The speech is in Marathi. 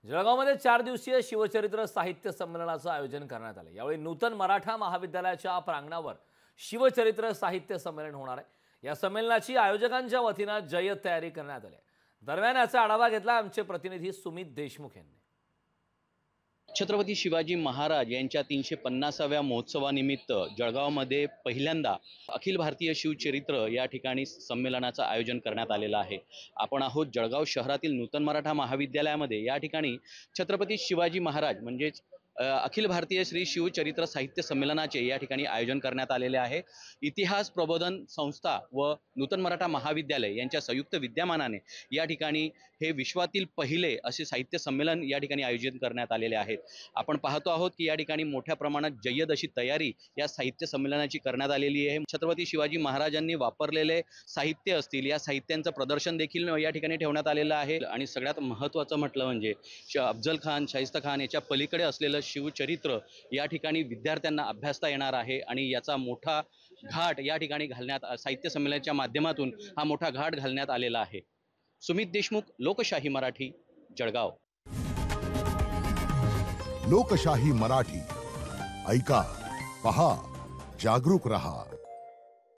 जळगावमध्ये 4 दिवसीय शिवचरित्र साहित्य संमेलनाचं आयोजन करण्यात आलं। यावेळी नूतन मराठा महाविद्यालयाच्या प्रांगणावर शिवचरित्र साहित्य संमेलन होणार आहे। या संमेलनाची आयोजकांच्या वतीने जय्यत तयारी करण्यात आली आहे। दरम्यान याचा आढावा घेतला आमचे प्रतिनिधी सुमित देशमुख यांनी। छत्रपती शिवाजी महाराज यांच्या 350व्या महोत्सवानिमित्त जळगावमध्ये पहिल्यांदा अखिल भारतीय शिवचरित्र या ठिकाणी संमेलनाचं आयोजन करण्यात आलेलं आहे। आपण आहोत जळगाव शहरातील नूतन मराठा महाविद्यालयामध्ये। या ठिकाणी छत्रपती शिवाजी महाराज म्हणजेच अखिल भारतीय श्री शिवचरित्र साहित्य संमेलनाचे या ठिकाणी आयोजन करण्यात आलेले आहे। इतिहास प्रबोधन संस्था व नूतन मराठा महाविद्यालय यांच्या संयुक्त विद्यमानाने या ठिकाणी हे विश्वातील पहिले असे साहित्य संमेलन या ठिकाणी आयोजित करण्यात आलेले आहेत। आपण पाहतो आहोत की या ठिकाणी मोठ्या प्रमाणात जय्यत अशी तयारी या साहित्य संमेलनाची करण्यात आलेली आहे। छत्रपती शिवाजी महाराजांनी वापरलेले साहित्य असतील, या साहित्यांचं प्रदर्शन देखील या ठिकाणी ठेवण्यात आलेलं आहे। आणि सगळ्यात महत्त्वाचं म्हटलं म्हणजे अफजल खान, शाहिस्ता खान याच्या पलीकडे असलेलं शिवचरित्र या ठिकाणी विद्यार्थ्यांना अभ्यासता येणार आहे आणि याचा मोठा घाट या ठिकाणी घालण्यात साहित्य संमेलनाच्या माध्यमातून हा मोठा घाट घालण्यात आलेला आहे। सुमित देशमुख, लोकशाही मराठी, जळगाव। लोकशाही मराठी ऐका, पहा, जागरूक रहा।